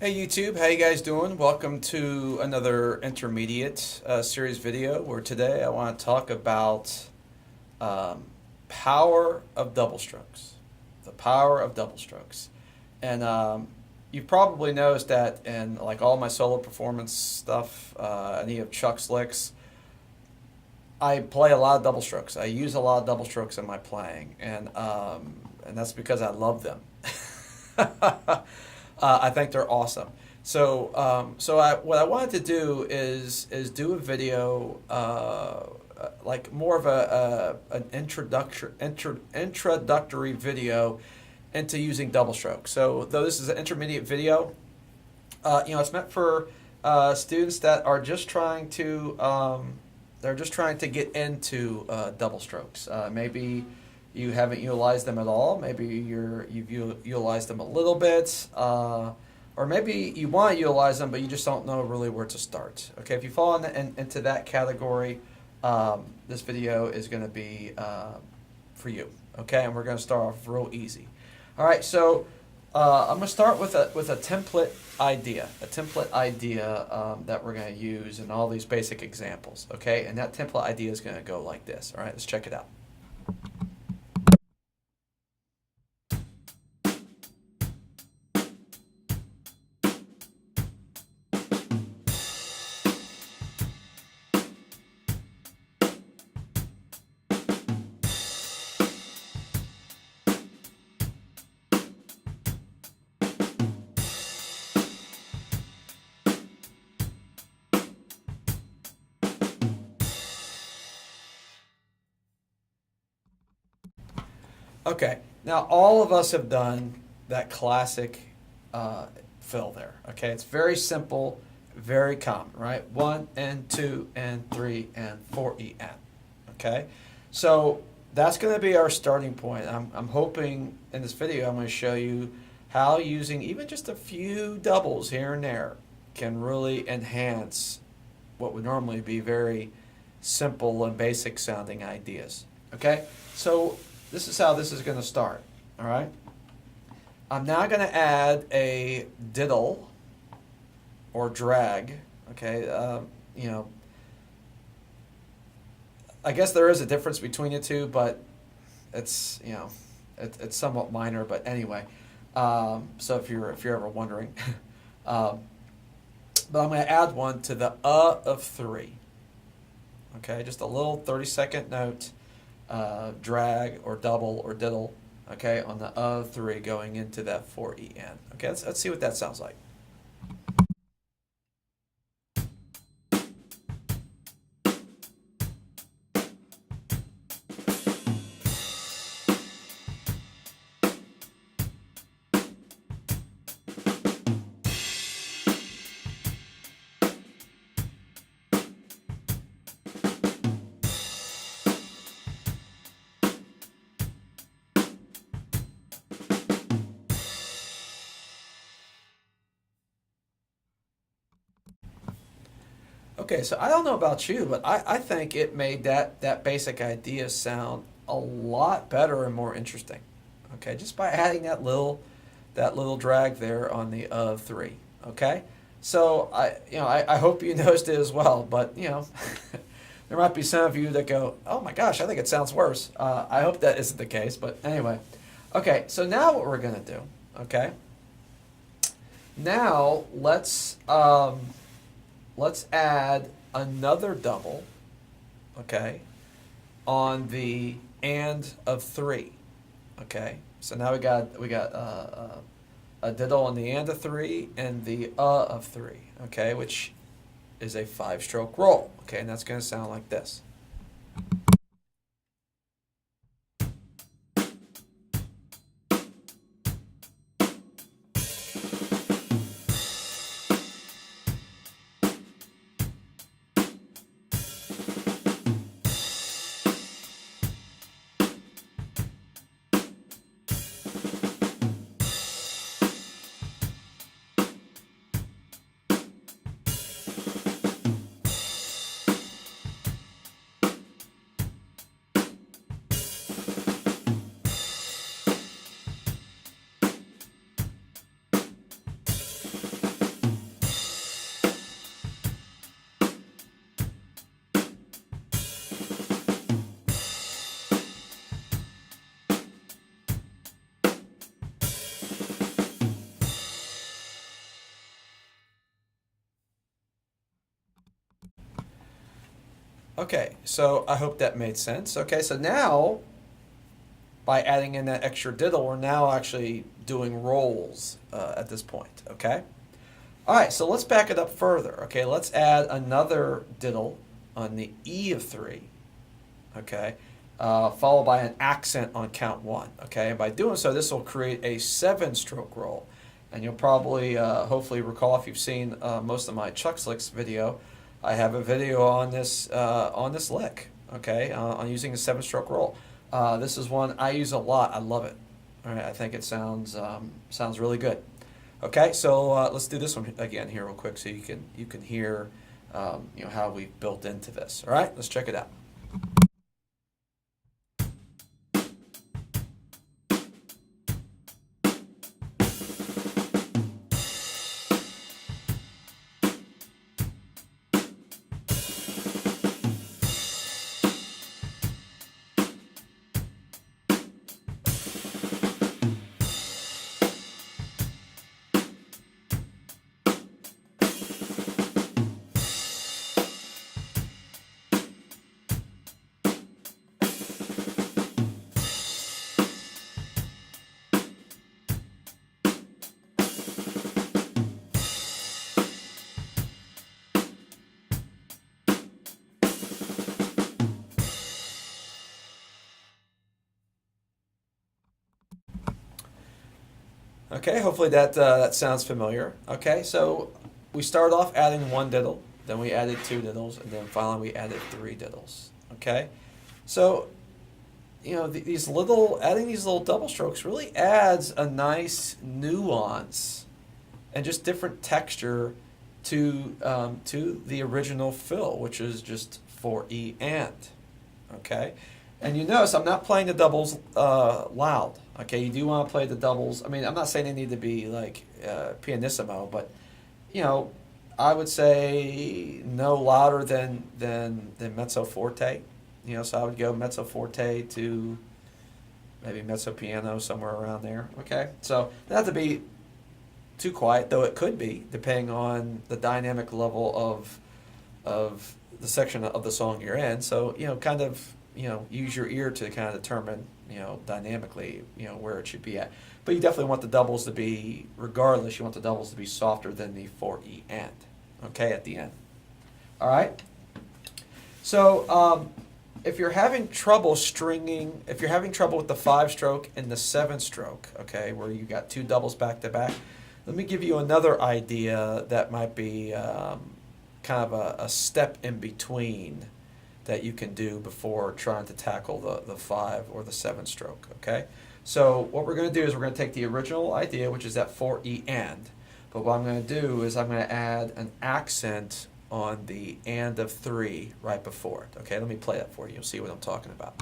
Hey YouTube, how you guys doing? Welcome to another intermediate series video where today I want to talk about um, power of double strokes. The power of double strokes. And you've probably noticed that in like all my solo performance stuff, any of Chuck's licks, I play a lot of double strokes. I use a lot of double strokes in my playing, and that's because I love them. I think they're awesome. So what I wanted to do is do a video like more of an introductory video into using double strokes. So though this is an intermediate video, it's meant for students that are just trying to they're just trying to get into double strokes. Maybe you haven't utilized them at all. Maybe you've utilized them a little bit, or maybe you want to utilize them, but you just don't know really where to start. Okay, if you fall into that category, this video is going to be for you. Okay, and we're going to start off real easy. All right, so I'm going to start with a template idea, that we're going to use in all these basic examples. Okay, and that template idea is going to go like this. All right, let's check it out. Okay, now all of us have done that classic fill there. Okay, it's very simple, very common, right? 1 and 2 and 3 and 4 EN. Okay, so that's going to be our starting point. I'm hoping in this video I'm going to show you how using even just a few doubles here and there can really enhance what would normally be very simple and basic sounding ideas. Okay, so this is how this is going to start. All right, I'm now going to add a diddle or drag. Okay, I guess there is a difference between the two, but it's it's somewhat minor. But anyway, so if you're ever wondering, but I'm going to add one to the of 3. Okay, just a little 30-second note, drag or double or diddle. Okay, on the of 3 going into that 4 EN. Okay, let's see what that sounds like. Okay, so I don't know about you, but I think it made that basic idea sound a lot better and more interesting. Okay, just by adding that little drag there on the of 3. Okay, so I hope you noticed it as well. But there might be some of you that go, oh my gosh, I think it sounds worse. I hope that isn't the case. But anyway, okay. So now what we're gonna do? Okay, now let's add another double, okay, on the and of 3, okay. So now we got a diddle on the and of 3 and the of 3, okay, which is a 5-stroke roll, okay, and that's going to sound like this. Okay, so I hope that made sense. Okay, so now by adding in that extra diddle, we're now actually doing rolls at this point. Okay. All right, so let's back it up further. Okay, let's add another diddle on the E of 3. Okay, followed by an accent on count 1. Okay, and by doing so, this will create a 7-stroke roll. And you'll probably, hopefully, recall if you've seen most of my Chuck Slicks video. I have a video on this lick. Okay, on using a 7-stroke roll. This is one I use a lot. I love it. All right, I think it sounds really good. Okay, so let's do this one again here real quick so you can hear how we've built into this. All right, let's check it out. Okay, hopefully that sounds familiar. Okay, so we started off adding 1 diddle, then we added 2 diddles, and then finally we added 3 diddles. Okay, so adding these little double strokes really adds a nice nuance and just different texture to the original fill, which is just 4E and. Okay, and you notice I'm not playing the doubles loud. Okay, you do want to play the doubles. I mean, I'm not saying they need to be like pianissimo, but I would say no louder than mezzo forte. So I would go mezzo forte to maybe mezzo piano, somewhere around there. Okay, so not have to be too quiet, though it could be, depending on the dynamic level of the section of the song you're in. So kind of use your ear to kind of determine dynamically where it should be at. But you definitely want the doubles to be, regardless, you want the doubles to be softer than the 4E and. Okay, at the end. All right. So if you're having trouble stringing, if you're having trouble with the 5-stroke and the 7-stroke, okay, where you got 2 doubles back to back, let me give you another idea that might be kind of a step in between that you can do before trying to tackle the 5 or the 7-stroke, okay? So what we're going to do is we're going to take the original idea, which is that 4E and, but what I'm going to do is I'm going to add an accent on the and of 3 right before it. Okay, let me play that for you. You'll see what I'm talking about.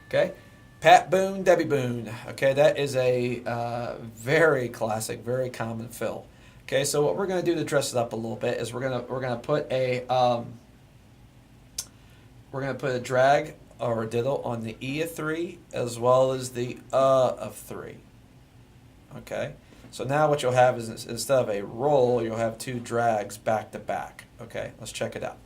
Okay, Pat Boone, Debbie Boone. Okay, that is a very classic, very common fill. Okay, so what we're going to do to dress it up a little bit is we're gonna put a drag or a diddle on the E of 3 as well as the of 3. Okay, so now what you'll have is instead of a roll, you'll have 2 drags back to back. Okay, let's check it out.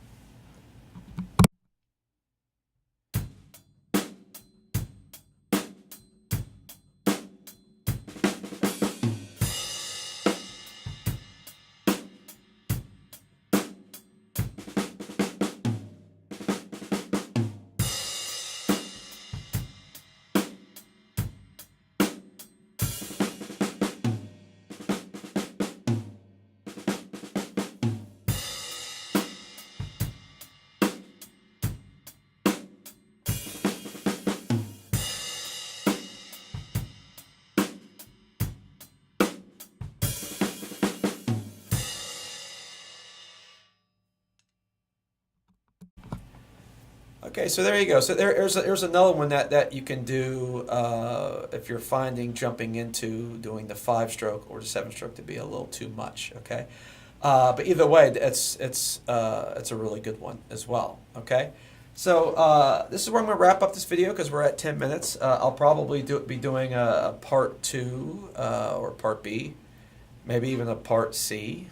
Okay, so there you go. So there's another one that you can do if you're finding jumping into doing the 5-stroke or the 7-stroke to be a little too much. Okay, but either way, it's a really good one as well. Okay, so this is where I'm going to wrap up this video because we're at 10 minutes. I'll probably be doing a part 2 or part B, maybe even a part C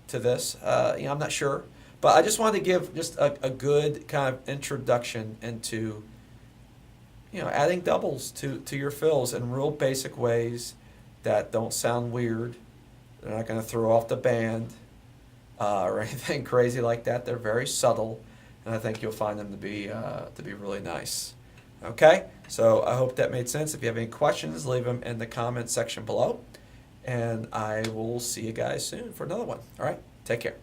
to this. I'm not sure. But I just wanted to give just a good kind of introduction into, adding doubles to your fills in real basic ways that don't sound weird. They're not going to throw off the band or anything crazy like that. They're very subtle, and I think you'll find them to be really nice. Okay, so I hope that made sense. If you have any questions, leave them in the comment section below, and I will see you guys soon for another one. All right, take care.